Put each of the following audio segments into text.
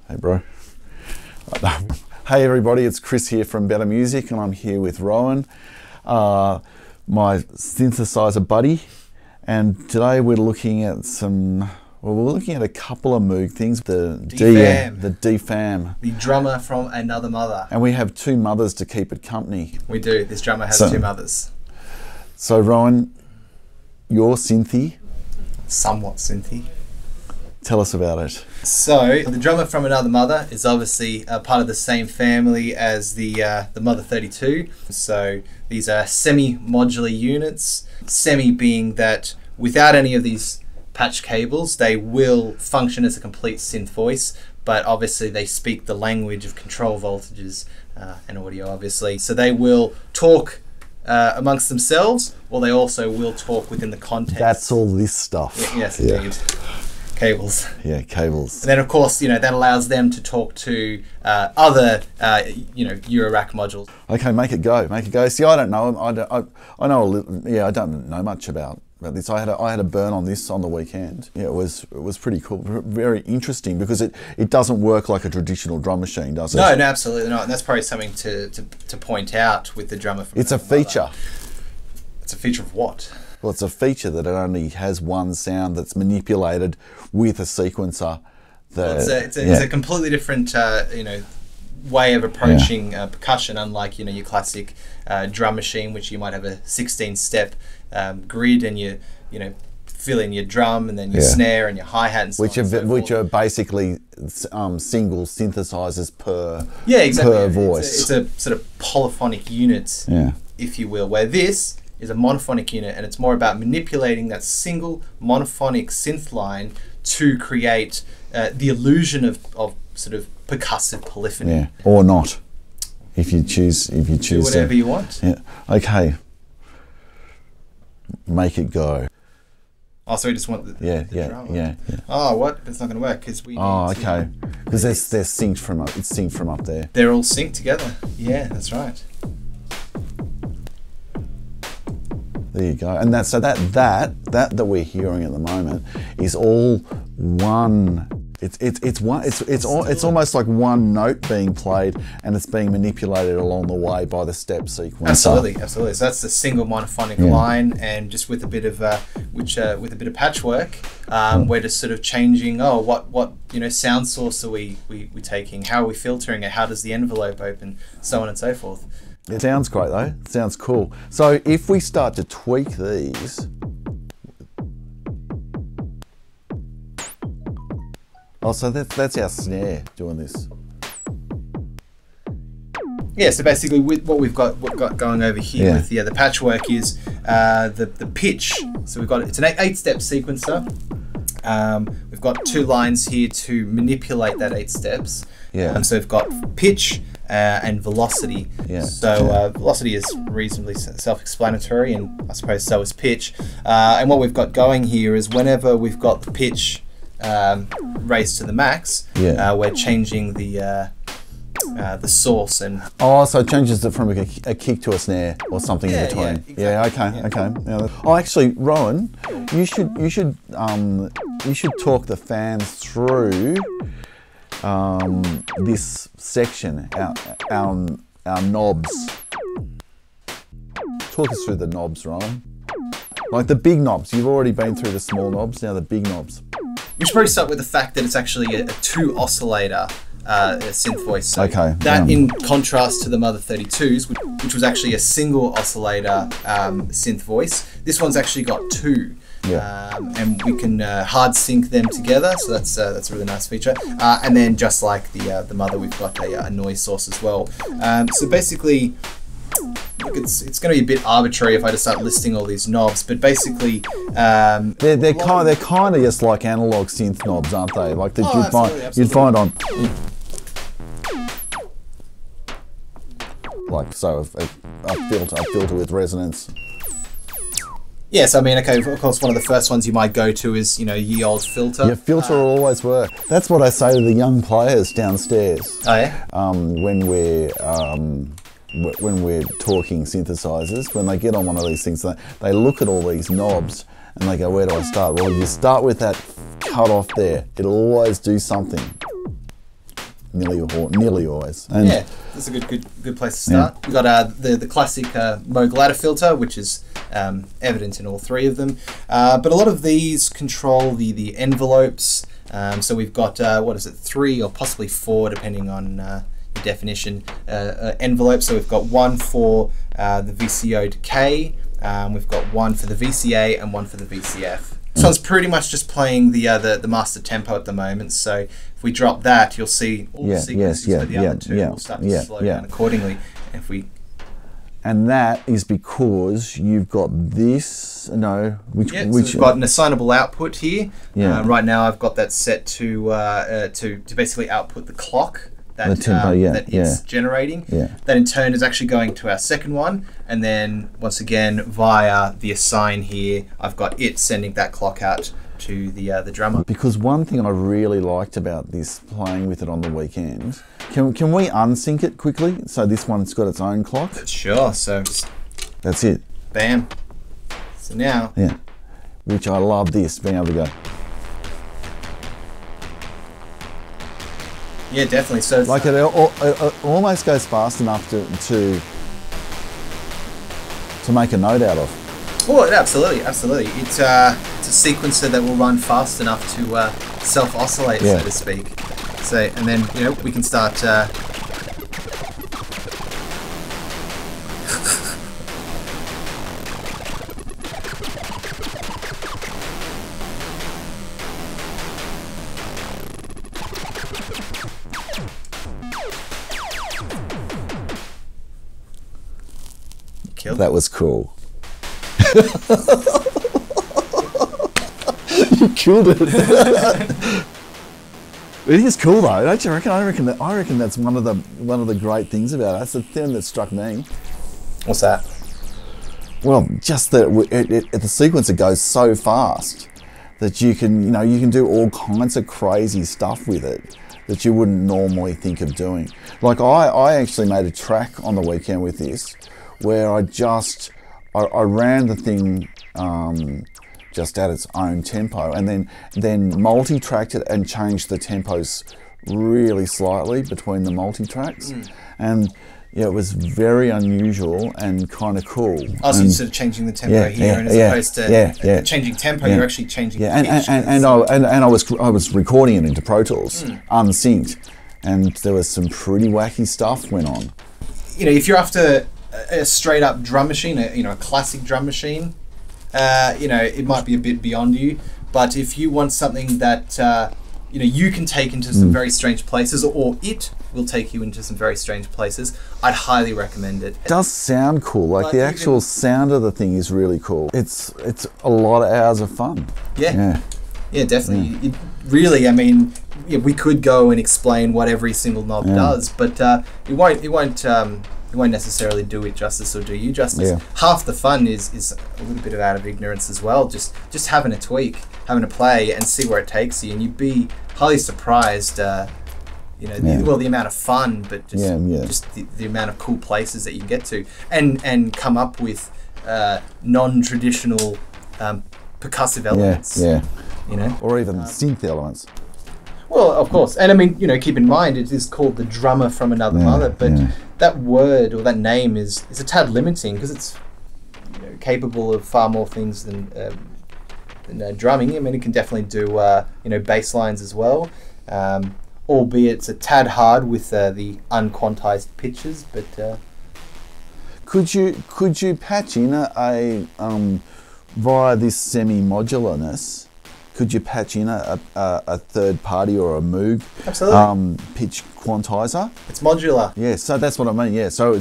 Hey bro. Hey everybody, it's Chris here from Better Music and I'm here with Rowan, my synthesizer buddy, and today we're looking at we're looking at a couple of Moog things. The D.F.A.M. The D.F.A.M. The drummer from another mother. And we have two mothers to keep it company. We do. This drummer has two mothers. So Rowan, your synthy. Somewhat synthy. Tell us about it. So, the drummer from another mother is obviously part of the same family as the Mother 32. So, these are semi-modular units. Semi being that without any of these patch cables, they will function as a complete synth voice, but obviously they speak the language of control voltages and audio, obviously. So, they will talk amongst themselves, or they also will talk within the context. That's all this stuff. Yes, indeed. Cables. Yeah, cables. And then of course, that allows them to talk to other, Euro-rack modules. Okay, make it go, make it go. See, I don't know. I know a little. Yeah, I don't know much about this. I had a burn on this on the weekend. Yeah, it was pretty cool, very interesting because it doesn't work like a traditional drum machine, does it? No, absolutely not. And that's probably something to point out with the drummer. From it's a feature. It's a feature of what? Well, it's a feature that it only has one sound that's manipulated with a sequencer. It's a completely different, way of approaching percussion, unlike your classic drum machine, which you might have a 16-step grid, and you fill in your drum and then your snare and your hi-hat and so on. Which are basically single synthesizers per per voice. It's a sort of polyphonic unit, if you will, where this is a monophonic unit, and it's more about manipulating that single monophonic synth line to create the illusion of sort of percussive polyphony. Yeah, or not, if you choose. Do whatever you want. Yeah. Okay. Make it go. Oh, so we just want the drama. Yeah. Oh, what? It's not going to work because we. Oh, okay. Because they're synced from up. It's synced from up there. They're all synced together. Yeah, that's right. There you go, and that we're hearing at the moment is all one. It's almost like one note being played, and it's being manipulated along the way by the step sequence. Absolutely. So that's the single monophonic line, and just with a bit of with a bit of patchwork, we're just sort of changing. Oh, what sound source are we taking? How are we filtering it? How does the envelope open? So on and so forth. It sounds great though, it sounds cool. So if we start to tweak these, so that's our snare doing this. Yeah, so basically with what we've got going over here with the patchwork is the pitch. So it's an 8-step sequencer. We've got 2 lines here to manipulate that 8 steps. So we've got pitch and velocity. So velocity is reasonably self-explanatory, and I suppose so is pitch. And what we've got going here is whenever we've got the pitch raised to the max, we're changing the source. And so it changes it from a kick to a snare or something in between. Okay. Oh, actually, Rowan, you should talk the fans through this section, our knobs. Talk us through the knobs, Rowan. Like the big knobs. You've already been through the small knobs, now the big knobs. We should probably start with the fact that it's actually a 2-oscillator synth voice. So in contrast to the Mother 32s, which was actually a single oscillator synth voice, this one's actually got 2. And we can hard sync them together, so that's a really nice feature. And then just like the Mother, we've got a noise source as well. So basically, look, it's going to be a bit arbitrary if I just start listing all these knobs, but basically they're kind of just like analog synth knobs, aren't they? Like you'd find on. Like so, a filter with resonance. Yes, I mean, okay, of course, one of the first ones you might go to is, ye olde filter. Your filter will always work. That's what I say to the young players downstairs. Oh, yeah? When we're talking synthesizers, when they get on one of these things, they look at all these knobs and they go, where do I start? Well, you start with that cut off there. It'll always do something. nearly always. And yeah, that's a good place to start. We've got the classic Moog ladder filter, which is evident in all three of them. But a lot of these control the envelopes. So we've got, 3 or possibly 4, depending on your definition, envelopes. So we've got one for the VCO decay, we've got one for the VCA, and one for the VCF. So it's pretty much just playing the master tempo at the moment. So if we drop that, you'll see all the sequences for the other two will start to slow down accordingly. And that is because you've got this, so we've got an assignable output here. Right now I've got that set to basically output the clock that it's generating. That in turn is actually going to our second one, and then once again via the assign here, I've got it sending that clock out to the drummer. Because one thing I really liked about this, playing with it on the weekend, can we unsync it quickly? So this one's got its own clock? Sure, so that's it. Bam. So now. Yeah, which I love this, being able to go. Yeah, definitely. So it's like it almost goes fast enough to make a note out of. Oh, absolutely. It's a sequencer that will run fast enough to self-oscillate, so to speak. So, and then we can start. That was cool. You killed it. It is cool though, don't you reckon? I reckon that's one of the great things about it. That's the thing that struck me. What's that? Well, just that the sequencer goes so fast that you can do all kinds of crazy stuff with it that you wouldn't normally think of doing. Like I actually made a track on the weekend with this, where I ran the thing just at its own tempo, and then multi-tracked it and changed the tempos really slightly between the multi-tracks, and it was very unusual and kind of cool. Oh, so instead of changing the tempo here, and as opposed to changing tempo, you're actually changing pitch. And I was recording it into Pro Tools, unsynced, and there was some pretty wacky stuff went on. If you're after a straight up drum machine, a classic drum machine, it might be a bit beyond you. But if you want something that you can take into some very strange places, or it will take you into some very strange places, I'd highly recommend it. It does sound cool. Like the actual sound of the thing is really cool. It's a lot of hours of fun. Yeah, definitely. It really, we could go and explain what every single knob does, but it won't necessarily do it justice or do you justice. Half the fun is a little bit of out of ignorance as well. Just having a tweak, having a play, and see where it takes you, and you'd be highly surprised. The amount of fun, but just the amount of cool places that you can get to, and come up with non-traditional percussive elements. Or even synth elements. Well, of course, and keep in mind it is called the drummer from another mother, but that word or that name is a tad limiting, because it's capable of far more things than drumming. It can definitely do bass lines as well, albeit it's a tad hard with the unquantized pitches. But could you patch in a via this semi-modularness? Could you patch in a third party or a Moog pitch quantizer? It's modular. Yeah, so that's what I mean. Yeah, so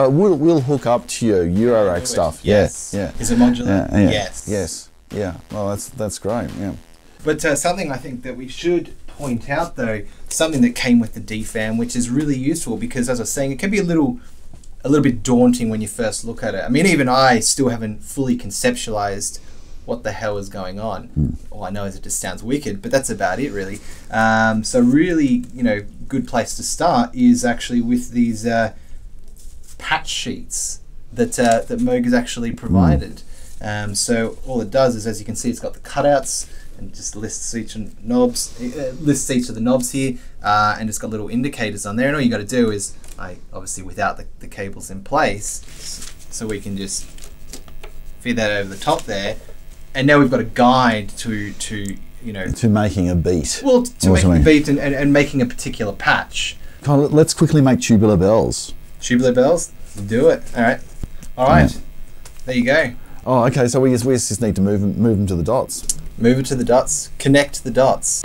we'll hook up to your Eurorack stuff. Yes. Yeah. Is it modular? Yes. Yes. Yeah. Well, that's great. Yeah. But something I think that we should point out, though, something that came with the D.F.A.M, which is really useful, because as I was saying, it can be a little bit daunting when you first look at it. Even I still haven't fully conceptualized what the hell is going on. All I know is it just sounds wicked, but that's about it really. So really, good place to start is actually with these patch sheets that Moog has actually provided. So all it does is, as you can see, it's got the cutouts and just lists each of the knobs here, and it's got little indicators on there. And all you got to do is, obviously without the cables in place, so we can just feed that over the top there, and now we've got a guide to making a beat. Well, to making a beat and making a particular patch. Let's quickly make tubular bells. Tubular bells? Do it. All right. Yeah. There you go. Oh, okay. So we just need to move them to the dots. Move it to the dots. Connect the dots.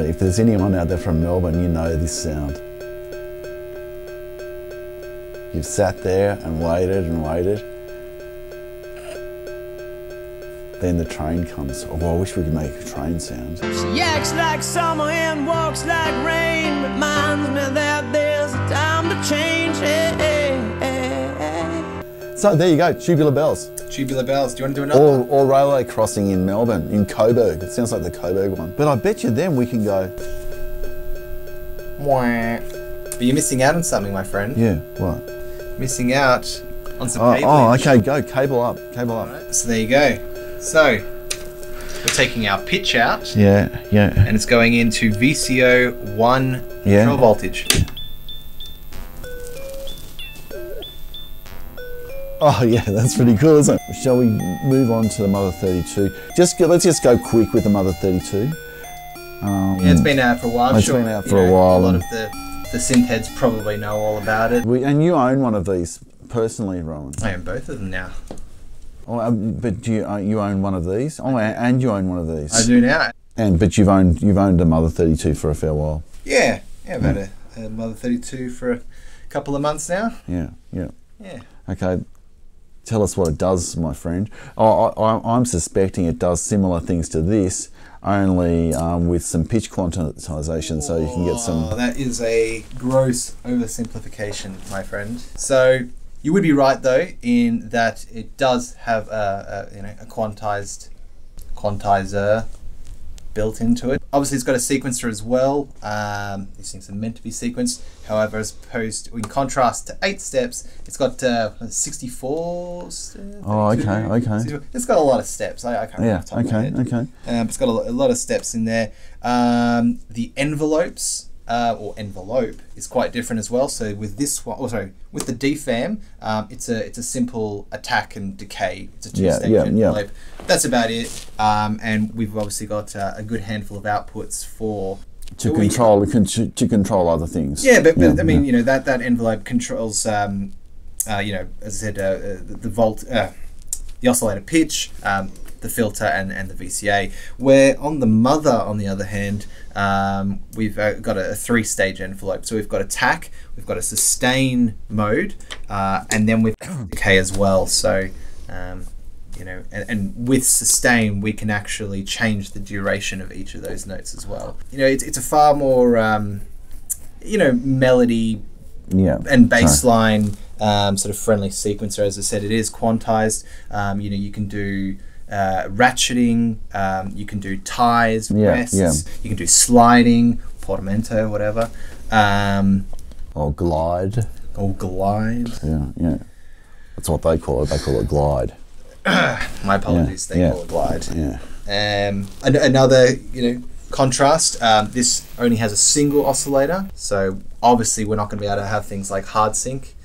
If there's anyone out there from Melbourne, you know this sound. You've sat there and waited and waited. Then the train comes. Oh, I wish we could make a train sound. She acts like summer and walks like rain. Reminds me that there's a time to change. Hey, hey, hey. So there you go, tubular bells. Tubular bells. Do you want to do another one? Or railway crossing in Melbourne, in Coburg. It sounds like the Coburg one. But I bet you then we can go. But you're missing out on something, my friend. Yeah, what? Missing out on some cable. Oh, okay, go. Cable up, cable up. Right, so there you go. So, we're taking our pitch out. Yeah. And it's going into VCO 1 control voltage. Oh yeah, that's pretty cool, isn't it? Shall we move on to the Mother 32? Let's just go quick with the Mother 32. Yeah, it's been out for a while. It's been out for a while. A lot of the synth heads probably know all about it. And you own one of these personally, Rowan? I own both of them now. Oh, but do you own one of these? Oh, and you own one of these. I do now. But you've owned a Mother 32 for a fair while. Yeah, I've had a Mother 32 for a couple of months now. Yeah. Okay. Tell us what it does, my friend. I'm suspecting it does similar things to this, only with some pitch quantization, so you can get some... That is a gross oversimplification, my friend. So you would be right though in that it does have a quantizer built into it. Obviously it's got a sequencer as well. These things are meant to be sequenced. However, as opposed to, in contrast to 8 steps, it's got 64 steps. Oh, okay. It's got a lot of steps. I can't remember off the top of my head. It's got a lot of steps in there. The envelopes, or envelope, is quite different as well. So with this one, with the DFAM, it's a simple attack and decay. It's a 2-stage envelope. That's about it. And we've obviously got a good handful of outputs to control other things. Yeah, but I mean, that envelope controls, as I said, the oscillator pitch, the filter, and the VCA. Where on the Mother, on the other hand, we've got a 3-stage envelope. So we've got attack, we've got a sustain mode, and then we've got decay as well. So and with sustain, we can actually change the duration of each of those notes as well. It's a far more melody and bassline sort of friendly sequencer. As I said, it is quantized. You can do ratcheting, you can do ties, rests, you can do sliding, portamento, whatever. Or glide. Yeah. That's what they call it. They call it glide. My apologies. They call it glide. Yeah. Another, contrast. This only has a single oscillator, so obviously we're not going to be able to have things like hard sync.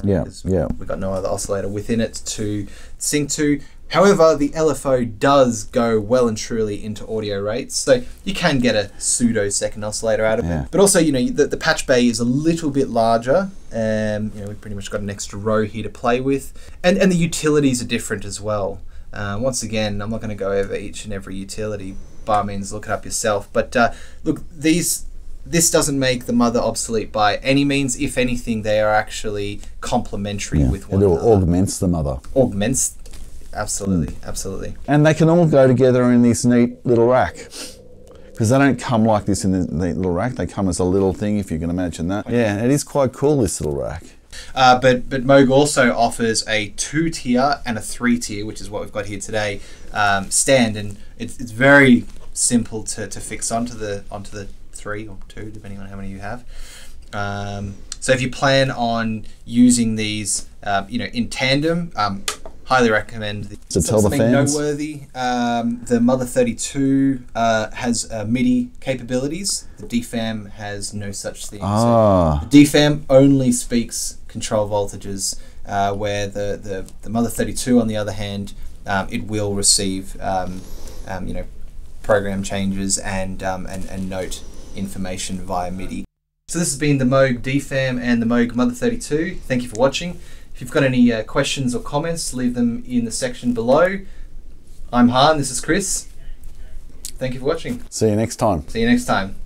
We've got no other oscillator within it to sync to. However, the LFO does go well and truly into audio rates, so you can get a pseudo second oscillator out of it. But also, the patch bay is a little bit larger. We've pretty much got an extra row here to play with, and the utilities are different as well. Once again, I'm not going to go over each and every utility. By all means, look it up yourself. But look, this doesn't make the Mother obsolete by any means. If anything, they are actually complementary with one another. It augments the Mother. Augments. Absolutely. And they can all go together in this neat little rack. Because they don't come like this in the neat little rack. They come as a little thing, if you can imagine that. Yeah, it is quite cool, this little rack. But Moog also offers a 2-tier and a 3-tier, which is what we've got here today, stand. And it's very simple to fix onto the 3 or 2, depending on how many you have. So if you plan on using these, in tandem, highly recommend. So tell the fans. Noteworthy. The Mother 32 has MIDI capabilities. The DFAM has no such thing. So the DFAM only speaks control voltages, where the Mother 32, on the other hand, it will receive program changes and note information via MIDI. So this has been the Moog D.F.A.M and the Moog Mother 32. Thank you for watching. If you've got any questions or comments, leave them in the section below. I'm Han, this is Chris. Thank you for watching. See you next time. See you next time.